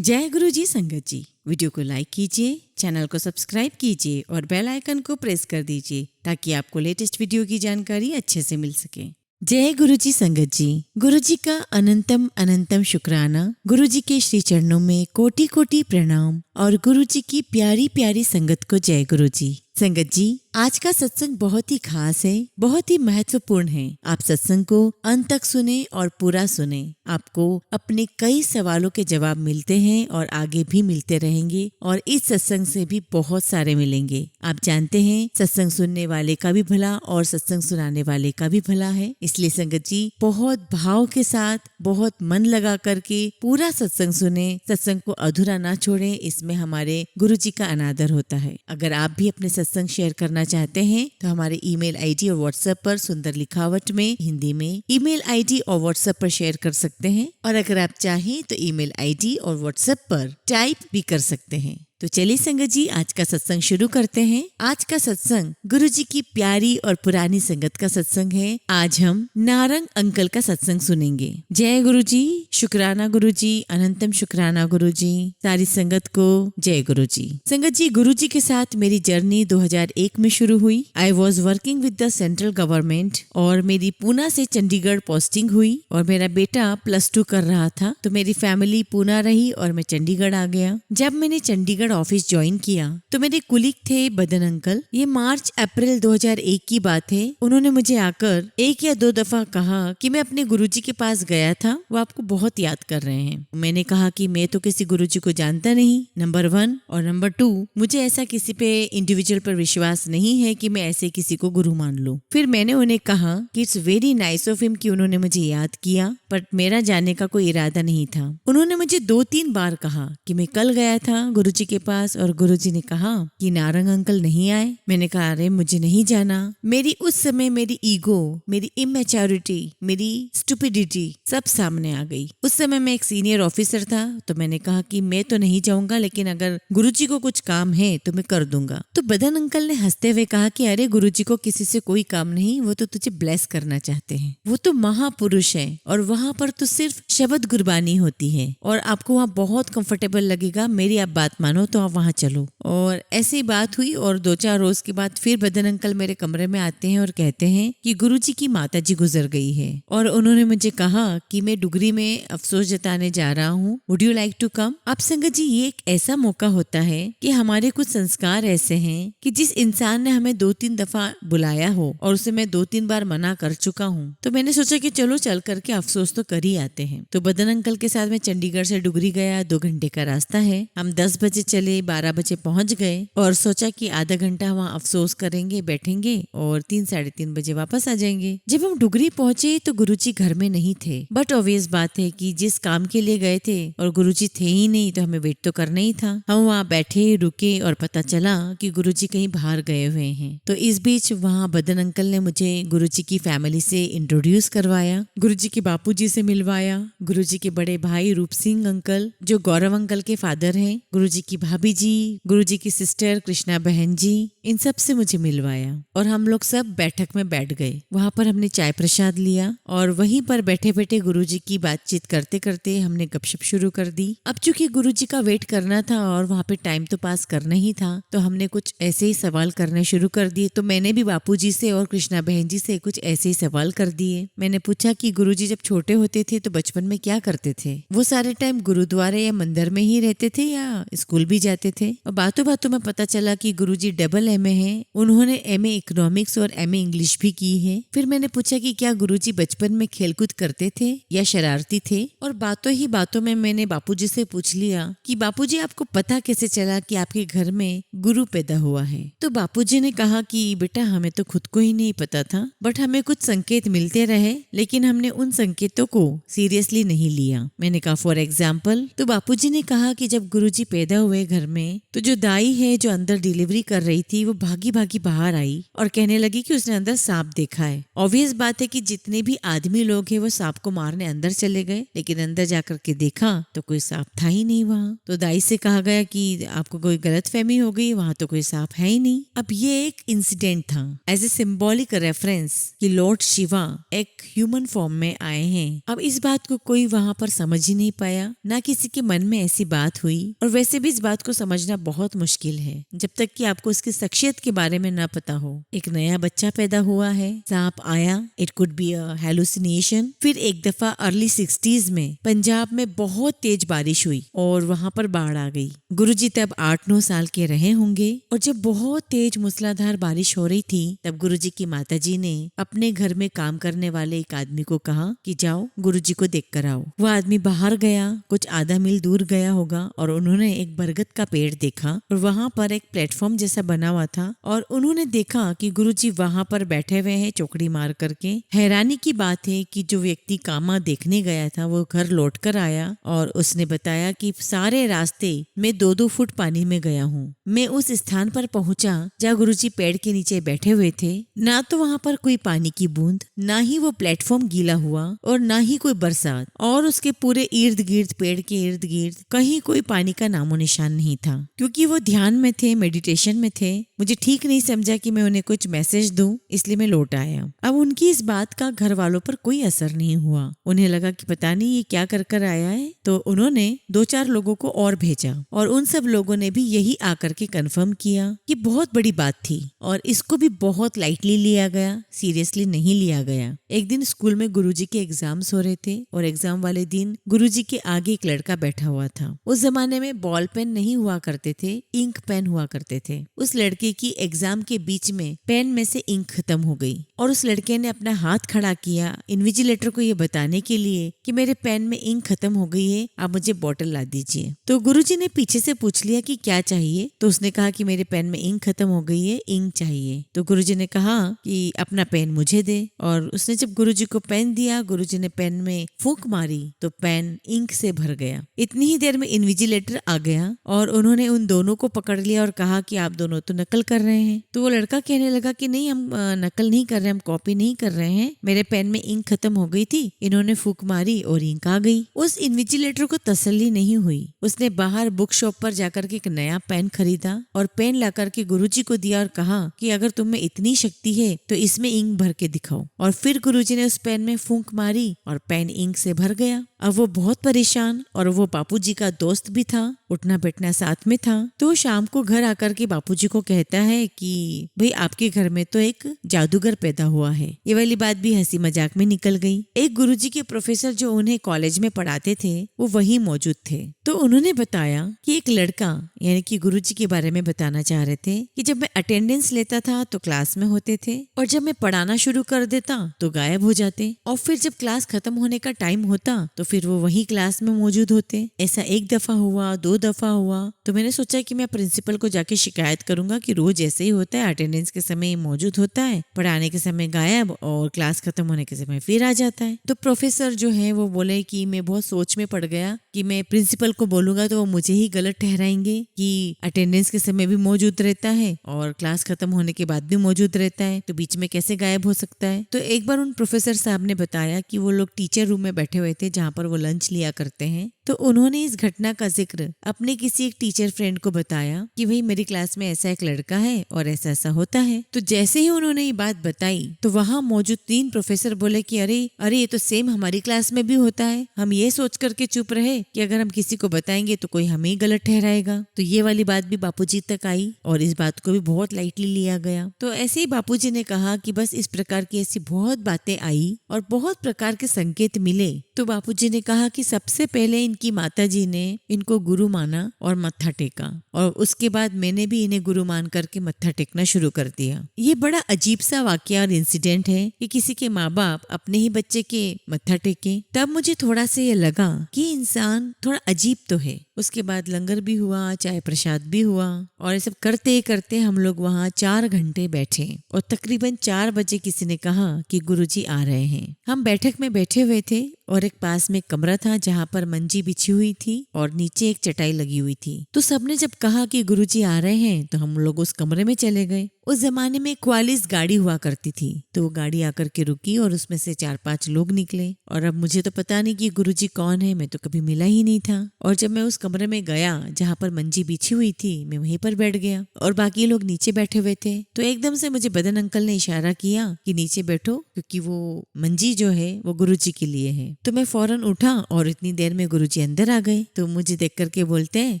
जय गुरु जी संगत जी। वीडियो को लाइक कीजिए, चैनल को सब्सक्राइब कीजिए और बेल आइकन को प्रेस कर दीजिए ताकि आपको लेटेस्ट वीडियो की जानकारी अच्छे से मिल सके। जय गुरु जी संगत जी। गुरु जी का अनंतम अनंतम शुक्राना। गुरु जी के श्री चरणों में कोटि कोटि प्रणाम और गुरु जी की प्यारी प्यारी संगत को जय गुरु जी। संगत जी, आज का सत्संग बहुत ही खास है, बहुत ही महत्वपूर्ण है। आप सत्संग को अंत तक सुने और पूरा सुने। आपको अपने कई सवालों के जवाब मिलते हैं और आगे भी मिलते रहेंगे और इस सत्संग से भी बहुत सारे मिलेंगे। आप जानते हैं सत्संग सुनने वाले का भी भला और सत्संग सुनाने वाले का भी भला है। इसलिए संगत जी बहुत भाव के साथ, बहुत मन लगा करके पूरा सत्संग सुने। सत्संग को अधूरा ना छोड़े, इसमें हमारे गुरु जी का अनादर होता है। अगर आप भी अपने सत्संग शेयर करना चाहते हैं तो हमारे ईमेल आईडी और व्हाट्सएप पर सुंदर लिखावट में हिंदी में ईमेल आईडी और व्हाट्सएप पर शेयर कर सकते हैं। और अगर आप चाहें तो ईमेल आईडी और व्हाट्सएप पर टाइप भी कर सकते हैं। तो चलिए संगत जी, आज का सत्संग शुरू करते हैं। आज का सत्संग गुरु जी की प्यारी और पुरानी संगत का सत्संग है। आज हम नारंग अंकल का सत्संग सुनेंगे। जय गुरु जी, शुक्राना गुरु जी, अनंतम शुक्राना गुरु जी। सारी संगत को जय गुरु जी। संगत जी, गुरु जी के साथ मेरी जर्नी 2001 में शुरू हुई। I was working with the central government और मेरी पूना से चंडीगढ़ पोस्टिंग हुई और मेरा बेटा +2 कर रहा था, तो मेरी फैमिली पूना रही और मैं चंडीगढ़ आ गया। जब मैंने चंडीगढ़ ऑफिस ज्वाइन किया तो मेरे कुलीग थे बदन अंकल। ये मार्च अप्रैल 2001 की बात है। उन्होंने मुझे आकर 1 या 2 दफा कहा कि मैं अपने गुरुजी के पास गया था, वो आपको बहुत याद कर रहे हैं। मैंने कहा कि मैं तो किसी गुरुजी को जानता नहीं, नंबर 1, और नंबर 2 मुझे ऐसा किसी पे इंडिविजुअल पर विश्वास नहीं है कि मैं ऐसे किसी को गुरु मान लूं। फिर मैंने उन्हें कहा कि it's very nice of him कि उन्होंने मुझे याद किया, बट मेरा जाने का कोई इरादा नहीं था। उन्होंने मुझे 2-3 बार कहा कि मैं कल गया था गुरुजी के पास और गुरुजी ने कहा कि नारंग अंकल नहीं आए। मैंने कहा अरे मुझे नहीं जाना। मेरी उस समय मेरी ईगो, मेरी इमेच्योरिटी, मेरी स्टुपिडिटी सब सामने आ गई। उस समय मैं एक सीनियर ऑफिसर था, तो मैंने कहा कि मैं तो नहीं जाऊंगा, लेकिन अगर गुरुजी को कुछ काम है तो मैं कर दूंगा। तो बदन अंकल ने हंसते हुए कहा कि अरे गुरुजी को किसी से कोई काम नहीं, वो तो तुझे ब्लेस करना चाहते हैं। वो तो महापुरुष है और वहाँ पर तो सिर्फ शब्द गुरबानी होती है और आपको वहाँ बहुत कंफर्टेबल लगेगा। मेरी आप बात मानो तो आप वहाँ चलो। और ऐसी बात हुई और 2-4 रोज के बाद फिर बदन अंकल मेरे कमरे में आते हैं और कहते हैं कि गुरुजी की माताजी गुजर गई है और उन्होंने मुझे कहा कि मैं डुगरी में अफसोस जताने जा रहा हूँ, would you like to come. अब संगत जी, ये एक ऐसा मौका होता है कि हमारे कुछ संस्कार ऐसे हैं कि जिस इंसान ने हमें 2-3 दफा बुलाया हो और उसे मैं 2-3 बार मना कर चुका हूँ, तो मैंने सोचा कि चलो चल करके अफसोस तो कर ही आते हैं। तो बदन अंकल के साथ मैं चंडीगढ़ से डुगरी गया। 2 घंटे का रास्ता है। हम 10 बजे चले, 12 बजे पहुंच गए और सोचा कि आधा घंटा वहाँ अफसोस करेंगे, बैठेंगे और 3-3:30 बजे वापस आ जाएंगे। जब हम डुगरी पहुंचे तो गुरुजी घर में नहीं थे, बट ऑब्वियस बात है कि जिस काम के लिए गए थे और गुरुजी थे ही नहीं तो हमें वेट तो करना ही था। हम वहाँ बैठे, रुके और पता चला कि गुरुजी कहीं बाहर गए हुए हैं। तो इस बीच वहाँ बदन अंकल ने मुझे गुरुजी की फैमिली से इंट्रोड्यूस करवाया, गुरुजी के बापूजी से मिलवाया, गुरुजी के बड़े भाई रूप सिंह अंकल जो गौरव अंकल के फादर हैं, गुरुजी की भाभी जी, गुरुजी की सिस्टर कृष्णा बहन जी, इन सब से मुझे मिलवाया और हम लोग सब बैठक में बैठ गए। वहाँ पर हमने चाय प्रसाद लिया और वहीं पर बैठे बैठे गुरुजी की बातचीत करते करते हमने गपशप शुरू कर दी। अब चूंकि गुरुजी का वेट करना था और वहाँ पे टाइम तो पास करना ही था, तो हमने कुछ ऐसे ही सवाल करने शुरू कर दिए। तो मैंने भी बापूजी से और कृष्णा बहन जी से कुछ ऐसे ही सवाल कर दिए। मैंने पूछा कि गुरुजी जब छोटे होते थे तो बचपन में क्या करते थे? वो सारे टाइम गुरुद्वारे या मंदिर में ही रहते थे या स्कूल भी जाते थे? और बातों बातों में पता चला कि गुरुजी डबल MA हैं। उन्होंने MA इकोनॉमिक्स और MA इंग्लिश भी की है। फिर मैंने पूछा कि क्या गुरुजी बचपन में खेलकूद करते थे या शरारती थे? और बातों ही बातों में मैंने बापूजी से पूछ लिया कि बापूजी आपको पता कैसे चला कि आपके घर में गुरु पैदा हुआ है? तो बापूजी ने कहा कि बेटा हमें तो खुद को ही नहीं पता था, बट हमें कुछ संकेत मिलते रहे, लेकिन हमने उन संकेतों को सीरियसली नहीं लिया। मैंने कहा फॉर एग्जाम्पल? तो बापूजी ने कहा कि जब गुरुजी पैदा हुए हुए घर में, तो जो दाई है जो अंदर डिलीवरी कर रही थी वो भागी भागी बाहर आई और कहने लगी कि उसने अंदर सांप देखा है। ऑब्वियस बात है कि जितने भी आदमी लोग हैं वो सांप को मारने अंदर चले गए, लेकिन अंदर जाकर के देखा तो कोई सांप था ही नहीं वहाँ। तो दाई से कहा गया कि आपको कोई गलतफहमी हो गई, वहाँ तो कोई सांप है ही नहीं। अब ये एक इंसिडेंट था एज ए सिंबॉलिक रेफरेंस कि लॉर्ड शिवा एक ह्यूमन फॉर्म में आए हैं। अब इस बात को कोई वहाँ पर समझ ही नहीं पाया, ना किसी के मन में ऐसी बात हुई, और वैसे भी इस बात को समझना बहुत मुश्किल है जब तक कि आपको उसकी शख्सियत के बारे में ना पता हो। एक नया बच्चा पैदा हुआ है, सांप आया, it could be a hallucination. फिर एक दफा अर्ली 60s में पंजाब में बहुत तेज बारिश हुई और वहाँ पर बाढ़ आ गई। गुरुजी तब 8-9 साल के रहे होंगे, और जब बहुत तेज मूसलाधार बारिश हो रही थी तब गुरुजी की माताजी ने अपने घर में काम करने वाले एक आदमी को कहा कि जाओ गुरुजी को देख कर आओ। वो आदमी बाहर गया, कुछ आधा मील दूर गया होगा, और उन्होंने एक बरगद का पेड़ देखा और वहाँ पर एक प्लेटफॉर्म जैसा बना हुआ था, और उन्होंने देखा कि गुरुजी वहाँ पर बैठे हुए हैं चौकड़ी मार करके। हैरानी की बात है कि जो व्यक्ति कामा देखने गया था वो घर लौट कर आया और उसने बताया कि सारे रास्ते मैं 2-2 फुट पानी में गया हूँ। मैं उस स्थान पर पहुंचा जहाँ गुरुजी पेड़ के नीचे बैठे हुए थे। ना तो वहाँ पर कोई पानी की बूंद, ना ही वो प्लेटफॉर्म गीला हुआ, और ना ही कोई बरसात, और उसके पूरे इर्द गिर्द, पेड़ के इर्द गिर्द कहीं कोई पानी का नामो निशान नहीं था। क्योंकि वो ध्यान में थे, मेडिटेशन में थे, मुझे ठीक नहीं समझा कि मैं उन्हें कुछ मैसेज दूं, इसलिए मैं लौट आया। अब उनकी इस बात का घर वालों पर कोई असर नहीं हुआ। उन्हें लगा कि पता नहीं ये क्या कर कर आया है, तो उन्होंने 2-4 लोगों को और भेजा, और उन सब लोगों ने भी यही आकर के कंफर्म किया कि बहुत बड़ी बात थी, और इसको भी बहुत लाइटली लिया गया, सीरियसली नहीं लिया गया। एक दिन स्कूल में गुरुजी के एग्जाम्स हो रहे थे, और एग्जाम वाले दिन गुरुजी के आगे एक लड़का बैठा हुआ था। उस जमाने में बॉल पेन नहीं हुआ करते थे, इंक पेन हुआ करते थे। उस लड़के की एग्जाम के बीच में पेन में से इंक खत्म हो गई, और उस लड़के ने अपना हाथ खड़ा किया इन्विजिलेटर को ये बताने के लिए कि मेरे पेन में इंक खत्म हो गई है, आप मुझे बॉटल ला दीजिए। तो गुरुजी ने पीछे से पूछ लिया कि क्या चाहिए, तो उसने कहा कि मेरे पेन में इंक खत्म हो गई है, इंक चाहिए। तो गुरुजी ने कहा कि अपना पेन मुझे दे, और उसने जब गुरुजी को पेन दिया, गुरुजी ने पेन में फूंक मारी तो पेन इंक से भर गया। इतनी ही देर में इन्विजिलेटर आ गया और उन्होंने उन दोनों को पकड़ लिया और कहा कि आप दोनों तो नकल कर रहे हैं। तो वो लड़का कहने लगा कि नहीं, हम नकल नहीं कर रहे, हम कॉपी नहीं कर रहे हैं, मेरे पेन में इंक खत्म हो गई थी, इन्होंने फूंक मारी और इंक आ गई। उस इन्विजिलेटर को तसल्ली नहीं हुई, उसने बाहर बुक शॉप पर जाकर के एक नया पेन खरीदा और पेन ला करके गुरुजी को दिया और कहा कि अगर तुम में इतनी शक्ति है तो इसमें इंक भर के दिखाओ। और फिर गुरुजी ने उस पेन में फूंक मारी और पेन इंक से भर गया। अब वो बहुत परेशान, और वो बापूजी का दोस्त भी था, उठना बैठना साथ में था। तो शाम को घर आकर के बापूजी को कहता है कि भाई आपके घर में तो एक जादूगर पैदा हुआ है। ये वाली बात भी हंसी मजाक में निकल गई। एक गुरुजी के प्रोफेसर जो उन्हें कॉलेज में पढ़ाते थे वो वहीं मौजूद थे। तो उन्होंने बताया कि एक लड़का, यानी कि गुरुजी के बारे में बताना चाह रहे थे कि जब मैं अटेंडेंस लेता था तो क्लास में होते थे, और जब मैं पढ़ाना शुरू कर देता तो गायब हो जाते, और फिर जब क्लास खत्म होने का टाइम होता तो फिर वो वही क्लास में मौजूद होते। ऐसा 1 दफा हुआ, 2 दफा हुआ। तो मैंने सोचा कि मैं प्रिंसिपल को जाके शिकायत करूंगा कि रोज ऐसे ही होता है, अटेंडेंस के समय मौजूद होता है, पढ़ाने के समय गायब, और क्लास खत्म होने के समय फिर आ जाता है। तो प्रोफेसर जो है वो बोले कि मैं बहुत सोच में पड़ गया कि मैं प्रिंसिपल को बोलूंगा तो वो मुझे ही गलत ठहराएंगे कि अटेंडेंस के समय भी मौजूद रहता है और क्लास खत्म होने के बाद भी मौजूद रहता है, तो बीच में कैसे गायब हो सकता है। तो एक बार उन प्रोफेसर साहब ने बताया कि वो लोग टीचर रूम में बैठे हुए थे जहाँ पर वो लंच लिया करते हैं। तो उन्होंने इस घटना का जिक्र अपने किसी एक टीचर फ्रेंड को बताया कि भाई मेरी क्लास में ऐसा एक लड़का है और ऐसा ऐसा होता है। तो जैसे ही उन्होंने ये बात बताई तो वहाँ मौजूद 3 प्रोफेसर बोले कि अरे अरे ये तो सेम हमारी क्लास में भी होता है। हम ये सोच करके चुप रहे कि अगर हम किसी को बताएंगे तो कोई हमें ही गलत ठहराएगा। तो ये वाली बात भी बापूजी तक आई और इस बात को भी बहुत लाइटली लिया गया। तो ऐसे ही बापूजी ने कहा कि बस इस प्रकार की ऐसी बहुत बातें आई और बहुत प्रकार के संकेत मिले। तो बापूजी ने कहा कि सबसे पहले इनकी माताजी ने इनको गुरु माना और मत्था टेका, और उसके बाद मैंने भी इन्हें गुरु मान करके मत्था टेकना शुरू कर दिया। ये बड़ा अजीब सा वाकया और इंसिडेंट है कि किसी के माँ बाप अपने ही बच्चे के मत्था टेके। तब मुझे थोड़ा सा ये लगा कि इंसान थोड़ा अजीब तो है, उसके बाद लंगर भी हुआ, चाय प्रसाद भी हुआ और ये सब करते करते हम लोग वहाँ 4 घंटे बैठे और तकरीबन 4 बजे किसी ने कहा कि गुरुजी आ रहे हैं। हम बैठक में बैठे हुए थे और एक पास में कमरा था जहाँ पर मंजी बिछी हुई थी और नीचे एक चटाई लगी हुई थी। तो सबने जब कहा कि गुरुजी आ रहे हैं तो हम लोग उस कमरे में चले गए। उस जमाने में क्वालिस गाड़ी हुआ करती थी, तो वो गाड़ी आकर के रुकी और उसमें से 4-5 लोग निकले और अब मुझे तो पता नहीं कि गुरुजी कौन है, मैं तो कभी मिला ही नहीं था। और जब मैं उस कमरे में गया जहाँ पर मंजी बिछी हुई थी, मैं वहीं पर बैठ गया और बाकी लोग नीचे बैठे हुए थे। तो एकदम से मुझे बदन अंकल ने इशारा किया कि नीचे बैठो, क्योंकि वो मंजी जो है वो गुरुजी के लिए है। तो मैं फौरन उठा और इतनी देर में गुरुजी अंदर आ गए। तो मुझे देख करके बोलते हैं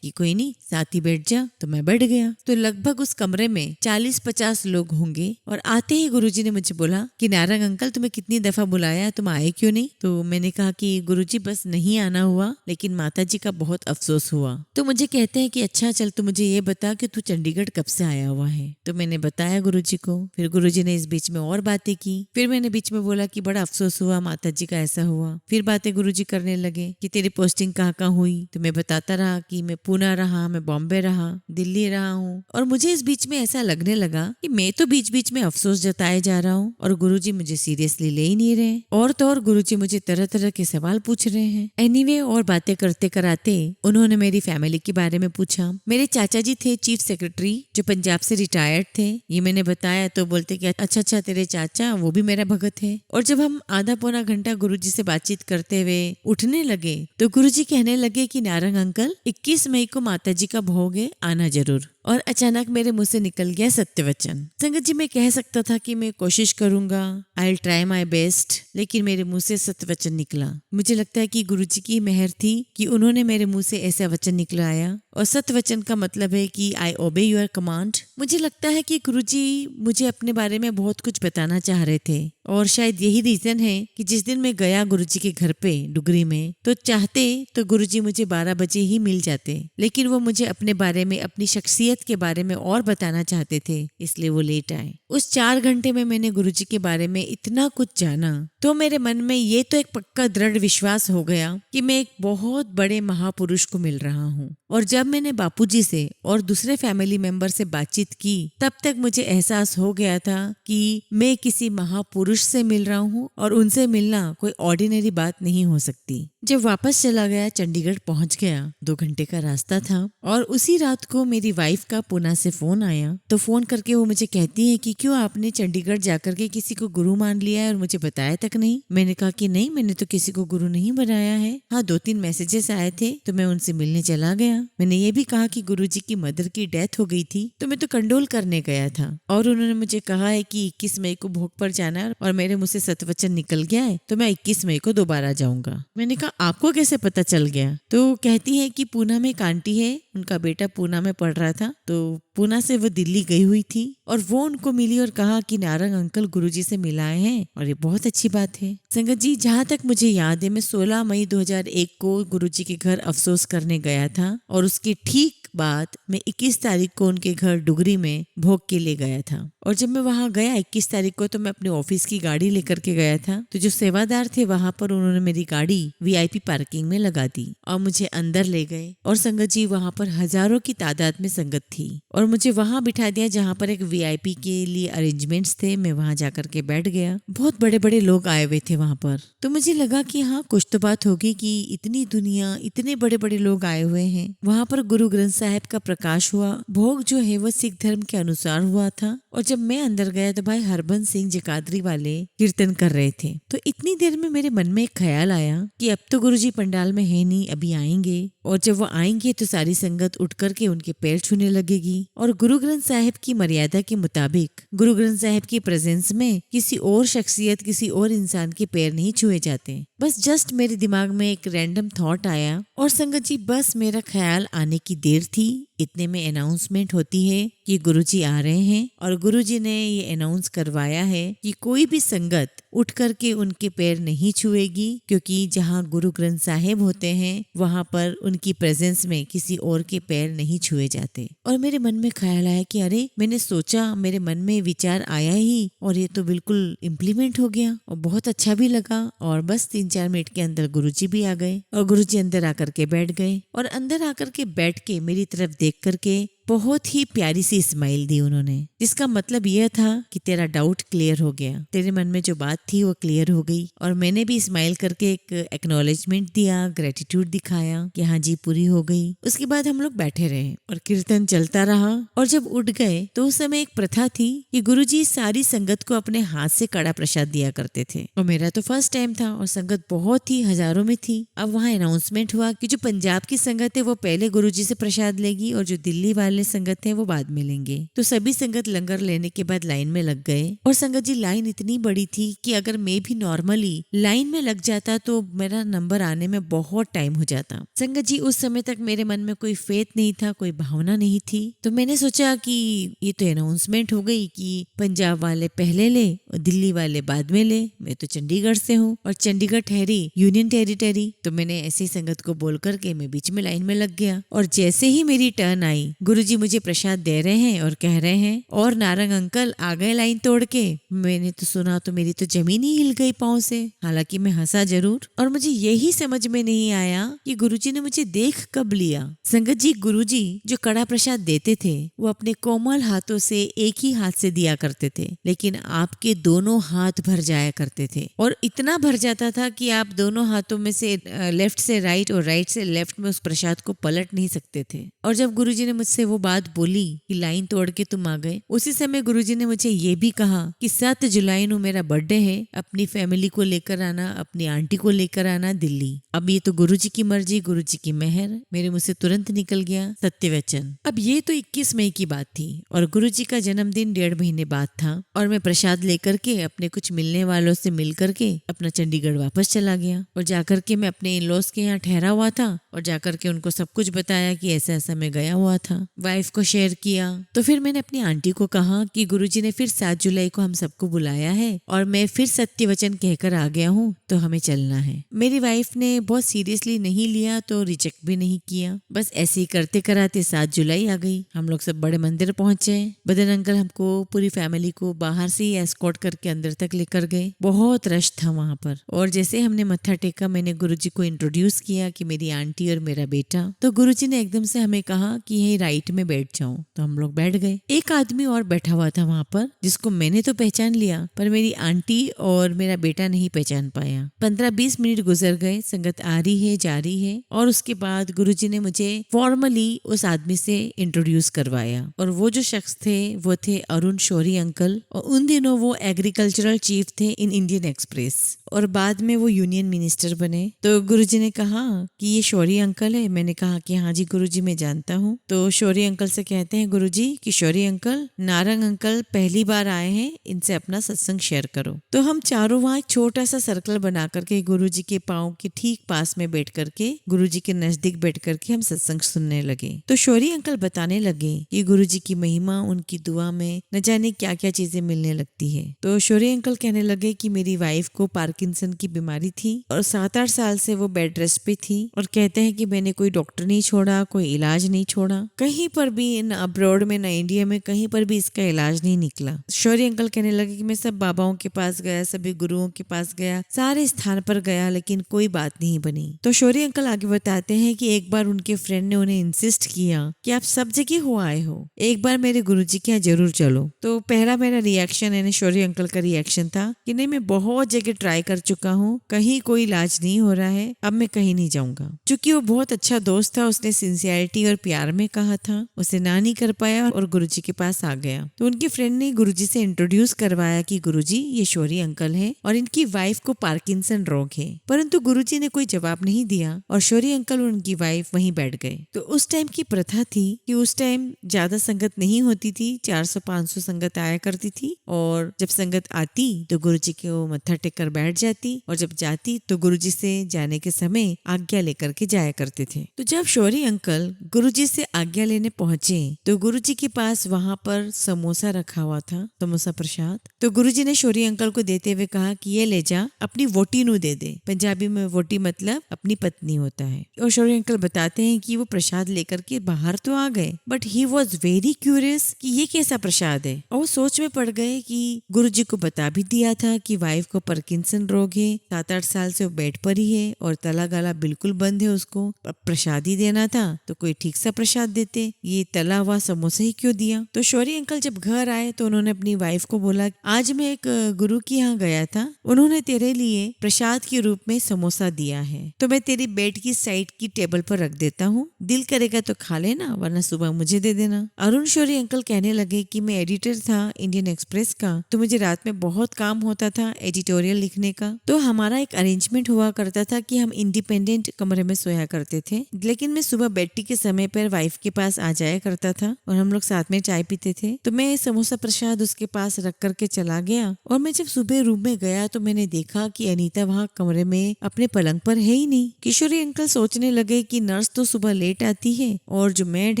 कि कोई नहीं, साथ ही बैठ जा। तो मैं बैठ गया। तो लगभग उस कमरे में 40-50 लोग होंगे और आते ही गुरुजी ने मुझे बोला कि नारंग अंकल, तुम्हें कितनी दफा बुलाया, तुम आए क्यों नहीं? तो मैंने कहा कि गुरुजी बस नहीं आना हुआ, लेकिन माता जी का बहुत अफसोस हुआ। तो मुझे कहते हैं कि अच्छा चल, तू मुझे ये बता कि तू चंडीगढ़ कब से आया हुआ है? तो मैंने बताया गुरुजी को। फिर गुरुजी ने इस बीच में और बातें की। फिर मैंने बीच में बोला कि बड़ा अफसोस हुआ, माता जी का ऐसा हुआ। फिर बातें गुरुजी करने लगे कि तेरी पोस्टिंग कहाँ कहाँ हुई। तो मैं बताता रहा कि मैं पूना रहा, मैं बॉम्बे रहा, दिल्ली रहा हूँ। और मुझे इस बीच में ऐसा लगने लगा कि मैं तो बीच बीच में अफसोस जताए जा रहा हूँ और गुरुजी मुझे सीरियसली ले ही नहीं रहे। और तो और गुरुजी मुझे तरह तरह के सवाल पूछ रहे हैं। एनीवे, और बातें करते कराते उन्होंने मेरी फैमिली के बारे में पूछा। मेरे चाचा जी थे चीफ सेक्रेटरी, जो पंजाब से रिटायर्ड थे। ये मैंने बताया तो बोलते कि अच्छा तेरे चाचा, वो भी मेरा भगत है। और जब हम आधा पौना घंटा गुरुजी से बातचीत करते हुए उठने लगे तो गुरुजी कहने लगे कि नारंग अंकल, 21 मई को माता जी का भोग है, आना जरूर। और अचानक मेरे मुंह से निकल गया सत्यवचन। संगत जी, मैं कह सकता था कि मैं कोशिश करूंगा, I will try my best, लेकिन मेरे मुंह से सत्यवचन निकला। मुझे लगता है कि गुरुजी की मेहर थी कि उन्होंने मेरे मुंह से ऐसा वचन निकलाया। और सत्यवचन का मतलब है कि आई ओबे योर कमांड। मुझे लगता है कि गुरुजी मुझे अपने बारे में बहुत कुछ बताना चाह रहे थे और शायद यही रीजन है कि जिस दिन मैं गया गुरुजी के घर पे डुगरी में, तो चाहते तो गुरुजी मुझे 12 बजे ही मिल जाते, लेकिन वो मुझे अपने बारे में, अपनी शख्सियत के बारे में और बताना चाहते थे, इसलिए वो लेट आए। उस 4 घंटे में मैंने गुरुजी के बारे में इतना कुछ जाना तो मेरे मन में ये तो एक पक्का दृढ़ विश्वास हो गया कि मैं एक बहुत बड़े महापुरुष को मिल रहा हूँ। और जब मैंने बापूजी से और दूसरे फैमिली मेंबर से बातचीत की, तब तक मुझे एहसास हो गया था कि मैं किसी महापुरुष से मिल रहा हूँ और उनसे मिलना कोई ऑर्डिनरी बात नहीं हो सकती। जब वापस चला गया, चंडीगढ़ पहुंच गया, 2 घंटे का रास्ता था और उसी रात को मेरी वाइफ का पुणे से फोन आया। तो फोन करके वो मुझे कहती है कि क्यों आपने चंडीगढ़ जाकर के किसी को गुरु मान लिया है और मुझे बताया तक नहीं। मैंने कहा कि नहीं, मैंने तो किसी को गुरु नहीं बनाया है। हाँ, 2-3 मैसेजेस आए थे तो मैं उनसे मिलने चला गया। मैंने ये भी कहा कि गुरुजी की मदर की डेथ हो गई थी तो मैं तो कंडोल करने गया था और उन्होंने मुझे कहा है कि 21 मई को भोग पर जाना है और मेरे मुंह से सतवचन निकल गया है तो मैं 21 मई को दोबारा जाऊंगा। मैंने कहा आपको कैसे पता चल गया? तो कहती है कि पूना में एक आंटी है, उनका बेटा पूना में पढ़ रहा था, तो पूना से वो दिल्ली गई हुई थी और वो उनको मिली और कहा कि नारंग अंकल गुरुजी से मिलाए हैं और ये बहुत अच्छी बात है। संगत जी, जहाँ तक मुझे याद है, मैं 16 मई 2001 को गुरुजी के घर अफसोस करने गया था और उसकी ठीक बाद मैं 21 तारीख को उनके घर डुगरी में भोग के लिए गया था। और जब मैं वहां गया 21 तारीख को, तो मैं अपने ऑफिस की गाड़ी लेकर के गया था। तो जो सेवादार थे वहां पर, उन्होंने मेरी गाड़ी VIP पार्किंग में लगा दी और मुझे अंदर ले गए। और संगत जी, वहां पर हजारों की तादाद में संगत थी और मुझे वहां बिठा दिया जहां पर एक VIP के लिए अरेंजमेंट्स थे। मैं वहां जाकर के बैठ गया। बहुत बड़े बड़े लोग आए हुए थे वहां पर, तो मुझे लगा कि हाँ, कुछ तो बात होगी कि इतनी दुनिया, इतने बड़े बड़े लोग आए हुए हैं। वहां पर गुरु ग्रंथ साहिब का प्रकाश हुआ। भोग जो है वो सिख धर्म के अनुसार हुआ था। और जब मैं अंदर गया तो भाई हरबंस सिंह जकादरी वाले कीर्तन कर रहे थे। तो इतनी देर में मेरे मन में एक ख्याल आया कि अब तो गुरुजी पंडाल में है नहीं, अभी आएंगे और जब वो आएंगे तो सारी संगत उठ करके उनके पैर छूने लगेगी। और गुरु ग्रंथ साहिब की मर्यादा के मुताबिक गुरु ग्रंथ साहिब की प्रेजेंस में किसी और शख्सियत, किसी और इंसान के पैर नहीं छुए जाते। बस जस्ट मेरे दिमाग में एक रैंडम थॉट आया और संगत जी, बस मेरा ख्याल आने की देर थी। इतने में अनाउंसमेंट होती है कि गुरुजी आ रहे हैं और गुरुजी ने ये अनाउंस करवाया है कि कोई भी संगत उठ करके उनके पैर नहीं छुएगी, क्योंकि जहाँ गुरु ग्रंथ साहिब होते हैं वहाँ पर उनकी प्रेजेंस में किसी और के पैर नहीं छुए जाते। और मेरे मन में ख्याल आया कि अरे, मैंने सोचा, मेरे मन में विचार आया ही और ये तो बिल्कुल इम्प्लीमेंट हो गया और बहुत अच्छा भी लगा। और बस 3-4 मिनट के अंदर गुरुजी भी आ गए और गुरुजी अंदर आकर के बैठ गए और अंदर आकर के बैठ के मेरी तरफ देख करके बहुत ही प्यारी सी स्माइल दी उन्होंने, जिसका मतलब यह था कि तेरा डाउट क्लियर हो गया, तेरे मन में जो बात थी वो क्लियर हो गई। और मैंने भी स्माइल करके एक एक्नॉलेजमेंट दिया, ग्रेटिट्यूड दिखाया कि हाँ जी पूरी हो गई। उसके बाद हम लोग बैठे रहे और कीर्तन चलता रहा। और जब उठ गए तो उस समय एक प्रथा थी कि गुरुजी सारी संगत को अपने हाथ से कड़ा प्रसाद दिया करते थे और मेरा तो फर्स्ट टाइम था और संगत बहुत ही हजारों में थी। अब वहाँ अनाउंसमेंट हुआ कि जो पंजाब की संगत है वो पहले गुरुजी से प्रसाद लेगी और जो दिल्ली वाले संगत है वो बाद में लेंगे। तो सभी संगत लंगर लेने के बाद लाइन में लग गए और संगत जी लाइन इतनी बड़ी थी कि अगर मैं भी नॉर्मली लाइन में लग जाता तो मेरा नंबर आने में बहुत टाइम हो जाता। संगत जी उस समय तक मेरे मन में कोई फेथ नहीं था, कोई भावना नहीं थी। तो मैंने सोचा कि ये तो अनाउंसमेंट हो गई कि पंजाब वाले पहले ले और दिल्ली वाले बाद में ले। मैं तो चंडीगढ़ से हूँ और चंडीगढ़ ठहरी यूनियन टेरिटरी। तो मैंने ऐसी संगत को बोल करके मैं बीच में लाइन में लग गया और जैसे ही मेरी टर्न आई गुरुजी मुझे प्रसाद दे रहे हैं और कह रहे हैं और नारंग अंकल आ गए लाइन तोड़ के। मैंने तो सुना तो मेरी तो जमीन ही हिल गई पाँव से। हालांकि मैं हंसा जरूर और मुझे यही समझ में नहीं आया कि गुरुजी ने मुझे देख कब लिया। संगत जी, गुरुजी जो कड़ा प्रसाद देते थे वो अपने कोमल हाथों से एक ही हाथ से दिया करते थे, लेकिन आपके दोनों हाथ भर जाया करते थे और इतना भर जाता था कि आप दोनों हाथों में से लेफ्ट से राइट और राइट से लेफ्ट में उस प्रसाद को पलट नहीं सकते थे। और जब गुरुजी ने मुझसे वो बात बोली कि लाइन तोड़ के तुम आ गए, उसी समय गुरुजी ने मुझे ये भी कहा कि 7 जुलाई को मेरा बर्थडे है, अपनी फैमिली को लेकर आना, अपनी आंटी को लेकर आना दिल्ली। अब ये तो गुरुजी की मर्जी, गुरुजी की मेहर, मेरे मुंह से तुरंत निकल गया सत्य वचन। अब ये तो 21 मई की बात थी और गुरुजी का जन्मदिन 1.5 महीने बाद था और मैं प्रसाद लेकर के अपने कुछ मिलने वालों से मिल करके अपना चंडीगढ़ वापस चला गया और जाकर के मैं अपने इन लॉज के यहाँ ठहरा हुआ था और जाकर के उनको सब कुछ बताया कि ऐसा ऐसा मैं गया हुआ था, वाइफ को शेयर किया। तो फिर मैंने अपनी आंटी को कहा कि गुरुजी ने फिर 7 जुलाई को हम सबको बुलाया है और मैं फिर सत्य वचन कहकर आ गया हूँ, तो हमें चलना है। मेरी वाइफ ने बहुत सीरियसली नहीं लिया तो रिजेक्ट भी नहीं किया। बस ऐसे ही करते कराते 7 जुलाई आ गई। हम लोग सब बड़े मंदिर पहुंचे। बदन अंकल हमको पूरी फैमिली को बाहर से ही एस्कॉर्ट करके अंदर तक लेकर गए। बहुत रश था वहां पर और जैसे हमने मत्था टेका, मैंने गुरुजी को इंट्रोड्यूस किया कि मेरी आंटी और मेरा बेटा। तो गुरुजी ने एकदम से हमें कहा कि यही राइट में बैठ जाओ। तो हम लोग बैठ गए। एक आदमी और बैठा हुआ था वहां पर जिसको मैंने तो पहचान लिया पर मेरी आंटी और मेरा बेटा नहीं पहचान पाया। 15-20 मिनट गुजर गए, संगत आ रही है जा रही है और उसके बाद गुरुजी ने मुझे फॉर्मली उस आदमी से इंट्रोड्यूस करवाया और वो जो शख्स थे वो थे अरुण शौरी अंकल और उन दिनों वो एग्रीकल्चरल चीफ थे इन इंडियन एक्सप्रेस और बाद में वो यूनियन मिनिस्टर बने। तो गुरुजी ने कहा कि ये शौरी अंकल है। मैंने कहा कि हाँ जी गुरुजी मैं जानता हूँ। तो शौरी अंकल से कहते हैं गुरुजी कि शौरी अंकल, नारंग अंकल पहली बार आए हैं, इनसे अपना सत्संग शेयर करो। तो हम चारों वहाँ एक छोटा सा सर्कल बना करके गुरुजी के पाँव के ठीक पास में बैठ करके, गुरुजी के नजदीक बैठ करके हम सत्संग सुनने लगे। तो शौरी अंकल बताने लगे कि गुरुजी की महिमा, उनकी दुआ में न जाने क्या क्या चीजें मिलने लगती है। तो शौरी अंकल कहने लगे कि मेरी वाइफ को पार्किंसन की बीमारी थी और 7-8 साल से वो बेड रेस्ट पे थी और कहते हैं कि मैंने कोई डॉक्टर नहीं छोड़ा, कोई इलाज नहीं छोड़ा, कहीं पर भी न अब्रॉड में न इंडिया में कहीं पर भी इसका इलाज नहीं निकला। शौरी अंकल कहने लगे कि मैं सब बाबाओं के पास गया, सभी गुरुओं के पास गया, सारे स्थान पर गया, लेकिन कोई बात नहीं बनी। तो शौरी अंकल आगे बताते हैं कि एक बार उनके फ्रेंड ने उन्हें इंसिस्ट किया कि आप सब जगह हो आए हो, एक बार मेरे गुरुजी के यहाँ जरूर चलो। तो पहला मेरा रिएक्शन यानी शौरी अंकल का रिएक्शन था कि नहीं, मैं बहुत जगह ट्राई कर चुका हूँ, कहीं कोई इलाज नहीं हो रहा है, अब मैं कहीं नहीं जाऊंगा। चूंकि वो बहुत अच्छा दोस्त था, उसने सिंसियरिटी और प्यार में कहा था, उसे ना नहीं कर पाया और गुरुजी के पास आ गया। तो उनके फ्रेंड ने गुरुजी से इंट्रोड्यूस करवाया कि गुरुजी ये शौरी अंकल है और इनकी वाइफ को पार्किंसन रोग है। परंतु गुरुजी ने कोई जवाब नहीं दिया और शौरी अंकल और उनकी वाइफ वहीं बैठ गए। तो उस टाइम की प्रथा थी कि उस टाइम ज्यादा संगत नहीं होती थी, 400-500 संगत आया करती थी और जब संगत आती तो गुरुजी को मत्था टेक कर बैठ जाती और जब जाती तो गुरुजी से जाने के समय आज्ञा लेकर के जाया करते थे। तो जब शौरी अंकल गुरुजी से आज्ञा लेने लेने पहुंचे तो गुरुजी के पास वहां पर समोसा रखा हुआ था, समोसा प्रसाद। तो गुरुजी ने शौर्य अंकल को देते हुए कहा कि ये ले जा, अपनी वोटी नू दे दे। पंजाबी में वोटी मतलब अपनी पत्नी होता है। और शौर्य अंकल बताते हैं कि वो प्रसाद लेकर के बाहर तो आ गए, but he was very curious कि ये कैसा प्रसाद है। और वो सोच में पड़ गए कि गुरुजी को बता भी दिया था कि वाइफ को पार्किंसन रोग है, 7-8 साल से वो बेड पर ही है और तला गला बिल्कुल बंद है, उसको प्रसाद ही देना था तो कोई ठीक सा प्रसाद देते, ये तला हुआ समोसा ही क्यों दिया। तो शौर्य अंकल जब घर आए तो उन्होंने अपनी वाइफ को बोला, आज मैं एक गुरु के यहाँ गया था, उन्होंने तेरे लिए प्रसाद के रूप में समोसा दिया है, तो मैं तेरी बेड की साइड की टेबल पर रख देता हूँ, दिल करेगा तो खा लेना वरना सुबह मुझे दे देना। अरुण शौर्य अंकल कहने लगे कि मैं एडिटर था इंडियन एक्सप्रेस का, तो मुझे रात में बहुत काम होता था एडिटोरियल लिखने का, तो हमारा एक अरेंजमेंट हुआ करता था कि हम इंडिपेंडेंट कमरे में सोया करते थे, लेकिन मैं सुबह बैठी के समय पर वाइफ के पास आ जाया करता था और हम लोग साथ में चाय पीते थे। तो मैं समोसा प्रसाद उसके पास रख करके चला गया और मैं जब सुबह रूम में गया तो मैंने देखा कि अनीता वहाँ कमरे में अपने पलंग पर है ही नहीं। किशोरी अंकल सोचने लगे कि नर्स तो सुबह लेट आती है और जो मेड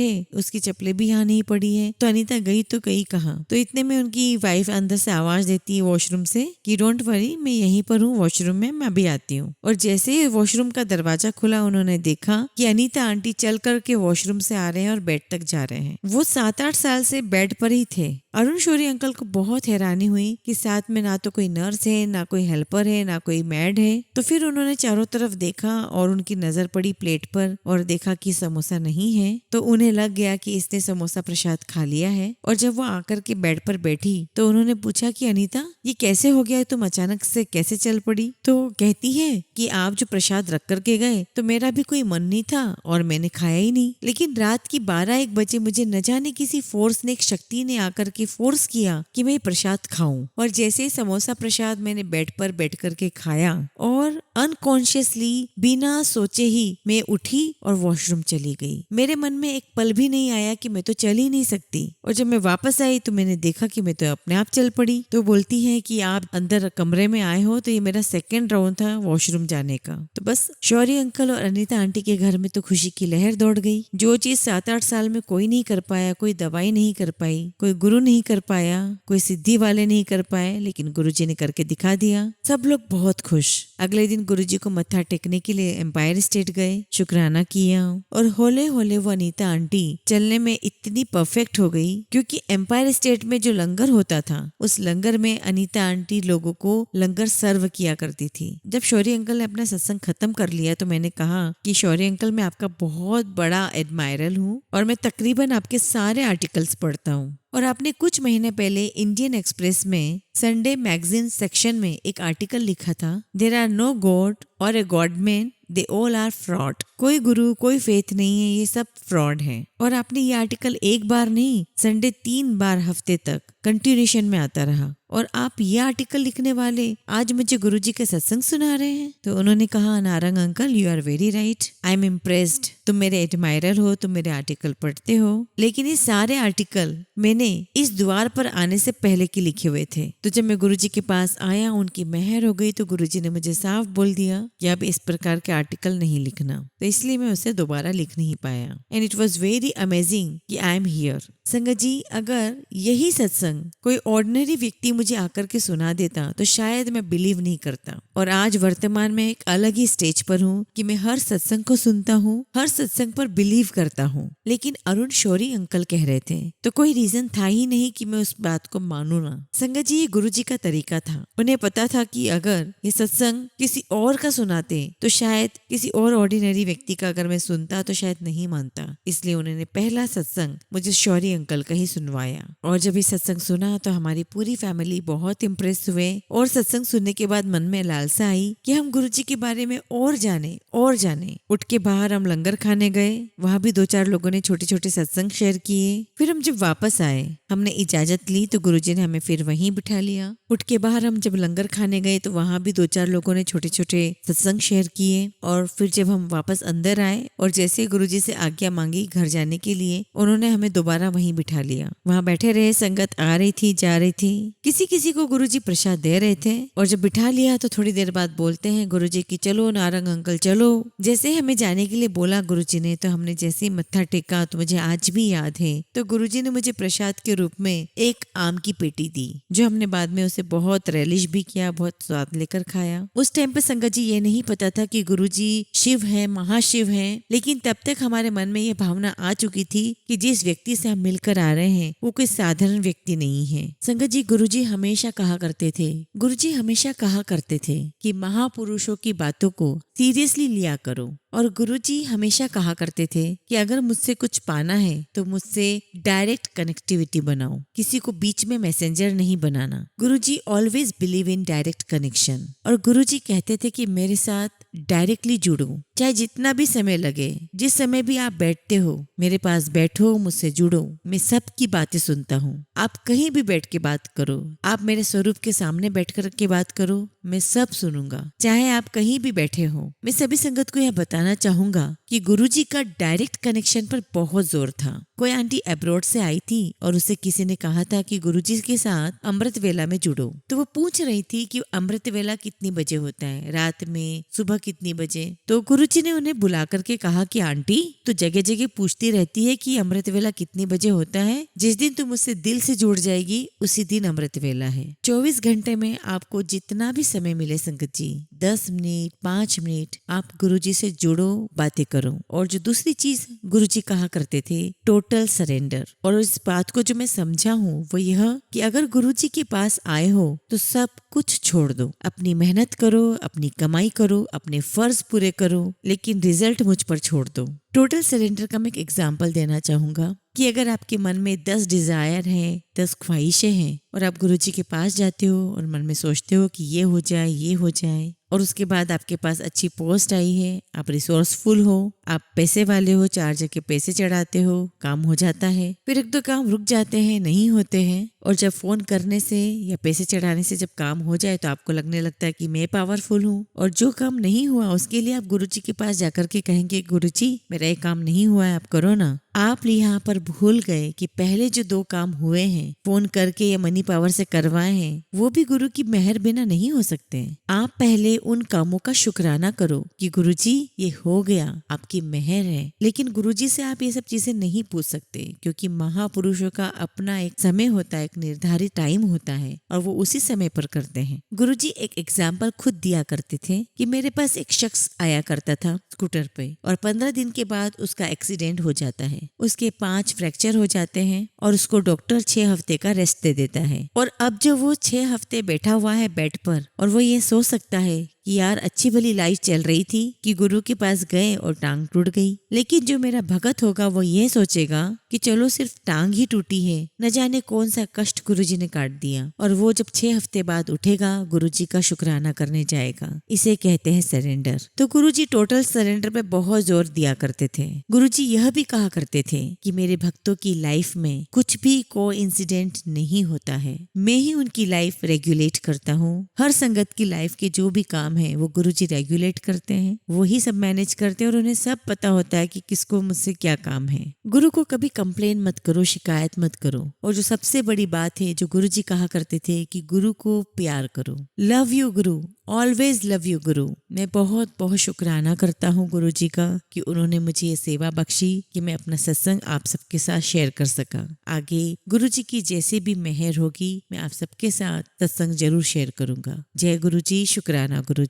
है उसकी चप्पलें भी यहाँ नहीं पड़ी है, तो अनीता गई तो गई कहाँ। तो इतने में उनकी वाइफ अंदर से आवाज देती है वॉशरूम से कि डोंट वरी, मैं यहीं पर हूँ वॉशरूम में, मैं भी आती हूँ। और जैसे ही वॉशरूम का दरवाजा खुला उन्होंने देखा कि अनीता आंटी चल करके वॉशरूम से आ रहे हैं और बेड तक जा रहे हैं। वो 7-8 साल से बेड पर ही थे। अरुण शौर्य अंकल को बहुत हैरानी हुई कि साथ में ना तो कोई नर्स है, ना कोई हेल्पर है, ना कोई मैड है। तो फिर उन्होंने चारों तरफ देखा और उनकी नजर पड़ी प्लेट पर और देखा कि समोसा नहीं है, तो उन्हें लग गया कि इसने समोसा प्रसाद खा लिया है। और जब वो आकर के बेड पर बैठी तो उन्होंने पूछा कि अनीता ये कैसे हो गया, तुम अचानक से कैसे चल पड़ी। तो कहती है कि आप जो प्रसाद रख करके गए तो मेरा भी कोई मन नहीं था और मैंने खाया ही नहीं, लेकिन रात की 12-1 बजे मुझे न जाने किसी फोर्स ने, एक शक्ति ने आकर के फोर्स किया कि मैं प्रसाद खाऊं। और जैसे ही समोसा प्रसाद मैंने बेड पर बैठ करके खाया और अनकॉन्शियसली बिना सोचे ही मैं उठी और वॉशरूम चली गई। मेरे मन में एक पल भी नहीं आया कि मैं तो चल ही नहीं सकती। और जब मैं वापस आई तो मैंने देखा कि मैं तो अपने आप चल पड़ी। तो बोलती है कि आप अंदर कमरे में आए हो तो ये मेरा सेकंड राउंड था वॉशरूम जाने का। तो बस शौर्य अंकल और अनीता आंटी के घर में तो खुशी की लहर दौड़ गई। जो चीज 7-8 साल में कोई नहीं कर पाया, कोई दवाई नहीं कर पाई, कोई गुरु नहीं कर पाया, कोई सिद्धि वाले नहीं कर पाए, लेकिन गुरुजी ने करके दिखा दिया। सब लोग बहुत खुश। अगले दिन गुरुजी को मत्था टेकने के लिए एम्पायर स्टेट गए, शुक्राना किया और होले होले वो अनीता आंटी चलने में इतनी परफेक्ट हो गई, क्योंकि एम्पायर स्टेट में जो लंगर होता था उस लंगर में अनीता आंटी लोगों को लंगर सर्व किया करती थी। जब शौर्य अंकल ने अपना सत्संग खत्म कर लिया तो मैंने कहा कि शौर्य अंकल मैं आपका बहुत बड़ा एडमायरर हूँ और मैं तकरीबन आपके सारे आर्टिकल्स पढ़ता हूँ। और आपने कुछ महीने पहले इंडियन एक्सप्रेस में संडे मैगजीन सेक्शन में एक आर्टिकल लिखा था, देयर आर नो गॉड और a godman, they all are fraud. कोई गुरु, कोई फेथ नहीं है, ये सब फ्रॉड है। और आपने ये आर्टिकल एक बार नहीं, संडे 3 बार हफ्ते तक कंटिन्यूशन में आता रहा। और आप ये आर्टिकल लिखने वाले आज मुझे गुरुजी के सत्संग सुना रहे हैं। तो उन्होंने कहा, Narang uncle you are very right, I am impressed, तुम मेरे एडमायरर हो, तुम मेरे आर्टिकल पढ़ते हो, लेकिन ये सारे आर्टिकल मैंने इस द्वार पर आने से पहले के लिखे हुए थे। तो जब मैं गुरुजी के पास आया, उनकी मेहर हो गई, तो गुरुजी ने मुझे साफ बोल दिया कि अब इस प्रकार के आर्टिकल नहीं लिखना। तो इसलिए मैं उसे दोबारा लिख नहीं पाया। And it was very amazing कि आई एम हियर। संगत जी, अगर यही सत्संग कोई ऑर्डिनरी व्यक्ति मुझे आकर के सुना देता तो शायद मैं बिलीव नहीं करता। और आज वर्तमान में एक अलग ही स्टेज पर हूँ कि मैं हर सत्संग को सुनता हूँ, हर सत्संग पर बिलीव करता हूँ। लेकिन अरुण शौरी अंकल कह रहे थे तो कोई रीजन था ही नहीं कि मैं उस बात को मानू ना। संगत जी, ये गुरुजी का तरीका था। उन्हें पता था कि अगर ये सत्संग किसी और का सुनाते तो शायद किसी और ऑर्डिनरी व्यक्ति का अगर मैं सुनता तो शायद नहीं मानता। इसलिए उन्होंने पहला सत्संग मुझे शौरी अंकल का ही सुनवाया। और जब ये सत्संग सुना तो हमारी पूरी फैमिली बहुत इम्प्रेस हुए। और सत्संग सुनने के बाद मन में लालसा आई कि हम गुरुजी के बारे में और जाने और जाने। उठ के बाहर हम लंगर खाने गए, वहां भी 2-4 लोगों ने छोटे छोटे सत्संग शेयर किए। फिर हम जब वापस आए, हमने इजाजत ली तो गुरुजी ने हमें फिर वहीं बिठा लिया। उठ के बाहर हम जब लंगर खाने गए तो वहाँ भी 2-4 लोगों ने छोटे छोटे सत्संग शेयर किए। और फिर जब हम वापस अंदर आए और जैसे गुरुजी से आज्ञा मांगी घर जाने के लिए, उन्होंने हमें दोबारा वहीं बिठा लिया। वहाँ बैठे रहे, संगत आ रही थी जा रही थी, किसी किसी को गुरुजी प्रसाद दे रहे थे। और जब बिठा लिया तो थोड़ी देर बाद बोलते हैं गुरुजी की चलो नारंग अंकल चलो। जैसे हमें जाने के लिए बोला गुरुजी ने, तो हमने जैसे ही मत्था टेका तो मुझे आज भी याद है, तो गुरुजी ने मुझे प्रसाद के रूप में एक आम की पेटी दी, जो हमने बाद में उसे बहुत रेलिश भी किया, बहुत स्वाद लेकर खाया। उस टाइम पे संगत जी ये नहीं पता था कि गुरुजी शिव है, महाशिव है, लेकिन तब तक हमारे मन में ये भावना आ चुकी थी कि जिस व्यक्ति से हम मिलकर आ रहे हैं वो कोई साधारण व्यक्ति नहीं है। संगत जी गुरुजी हमेशा कहा करते थे, गुरुजी हमेशा कहा करते थे कि महापुरुषों की बातों को सीरियसली लिया करो। और गुरुजी हमेशा कहा करते थे कि अगर मुझसे कुछ पाना है तो मुझसे डायरेक्ट कनेक्टिविटी बनाओ, किसी को बीच में मैसेंजर नहीं बनाना। गुरुजी always believe in direct connection. और गुरुजी कहते थे कि मेरे साथ डायरेक्टली जुड़ो, चाहे जितना भी समय लगे, जिस समय भी आप बैठते हो मेरे पास बैठो, मुझसे जुड़ो, मैं सबकी बातें सुनता हूँ। आप कहीं भी बैठ के बात करो, आप मेरे स्वरूप के सामने बैठ कर के बात करो, मैं सब सुनूंगा, चाहे आप कहीं भी बैठे हो। मैं सभी संगत को यह बताना चाहूंगा कि गुरुजी का डायरेक्ट कनेक्शन पर बहुत जोर था। कोई आंटी अब्रॉड से आई थी और उसे किसी ने कहा था कि गुरुजी के साथ अमृत वेला में जुड़ो, तो वो पूछ रही थी कि अमृत वेला कितनी बजे होता है, रात में, सुबह कितनी बजे। तो गुरुजी ने उन्हें बुला करके कहा कि आंटी तो जगह जगह पूछती रहती है कि अमृत वेला कितनी बजे होता है, जिस दिन तुम उससे दिल से जुड़ जाएगी उसी दिन अमृत वेला है। 24 घंटे में आपको जितना भी समय मिले संगत जी, 10 मिनट 5 मिनट आप गुरुजी से जुड़ो, बातें करो। और जो दूसरी चीज गुरुजी कहा करते थे, टोटल सरेंडर। और इस बात को जो मैं समझा हूँ वो यह कि अगर गुरुजी के पास आए हो तो सब कुछ छोड़ दो, अपनी मेहनत करो, अपनी कमाई करो, अपने फर्ज पूरे करो, लेकिन रिजल्ट मुझ पर छोड़ दो। टोटल सरेंडर का मैं एक एग्जाम्पल देना चाहूंगा कि अगर आपके मन में 10 डिजायर हैं, 10 ख्वाहिशें हैं और आप गुरुजी के पास जाते हो और मन में सोचते हो कि ये हो जाए, ये हो जाए, और उसके बाद आपके पास अच्छी पोस्ट आई है, आप रिसोर्सफुल हो, आप पैसे वाले हो, 4 जगह पैसे चढ़ाते हो, काम हो जाता है, फिर 1-2 काम रुक जाते हैं, नहीं होते हैं, और जब फोन करने से या पैसे चढ़ाने से जब काम हो जाए तो आपको लगने लगता है कि मैं पावरफुल हूँ। और जो काम नहीं हुआ उसके लिए आप गुरुजी के पास जाकर के कहेंगे गुरुजी मेरा ये काम नहीं हुआ है, आप करो ना। आप यहाँ पर भूल गए कि पहले जो 2 काम हुए हैं, फोन करके या मनी पावर से करवाए हैं, वो भी गुरु की मेहर बिना नहीं हो सकते। आप पहले उन कामों का शुक्राना करो कि गुरुजी ये हो गया, आपकी मेहर है। लेकिन गुरुजी से आप ये सब चीजें नहीं पूछ सकते, क्योंकि महापुरुषों का अपना एक समय होता है, एक निर्धारित टाइम होता है, और वो उसी समय पर करते हैं। गुरुजी एक एग्जाम्पल खुद दिया करते थे कि मेरे पास एक शख्स आया करता था स्कूटर पे, और 15 दिन के बाद उसका एक्सीडेंट हो जाता है, उसके 5 फ्रैक्चर हो जाते हैं और उसको डॉक्टर 6 हफ्ते का रेस्ट दे देता है। और अब जो वो 6 हफ्ते बैठा हुआ है बेड पर और वो ये सोच सकता है कि यार अच्छी भली लाइफ चल रही थी कि गुरु के पास गए और टांग टूट गई। लेकिन जो मेरा भगत होगा वो ये सोचेगा कि चलो सिर्फ टांग ही टूटी है, न जाने कौन सा कष्ट गुरुजी ने काट दिया। और वो जब 6 हफ्ते बाद उठेगा गुरुजी का शुक्राना करने जाएगा। इसे कहते हैं सरेंडर। तो गुरुजी टोटल सरेंडर पे बहुत जोर दिया करते थे। गुरुजी यह भी कहा करते थे कि मेरे भक्तों की लाइफ में कुछ भी कोइंसिडेंट नहीं होता है, मैं ही उनकी लाइफ रेगुलेट करता हूँ। हर संगत की लाइफ के जो भी काम है वो गुरुजी रेगुलेट करते हैं, वही सब मैनेज करते हैं, और उन्हें सब पता होता है कि किसको मुझसे क्या काम है। गुरु को कभी कंप्लेन मत करो, शिकायत मत करो। और जो सबसे बड़ी बात है जो गुरुजी कहा करते थे कि गुरु को प्यार करो। Love you Guru, always love you गुरु। मैं बहुत बहुत शुक्राना करता हूँ गुरुजी का कि उन्होंने मुझे ये सेवा बख्शी कि मैं अपना सत्संग आप सबके साथ शेयर कर सका। आगे गुरुजी की जैसे भी मेहर होगी मैं आप सबके साथ सत्संग जरूर शेयर करूंगा। जय गुरुजी, शुक्राना गुरुजी।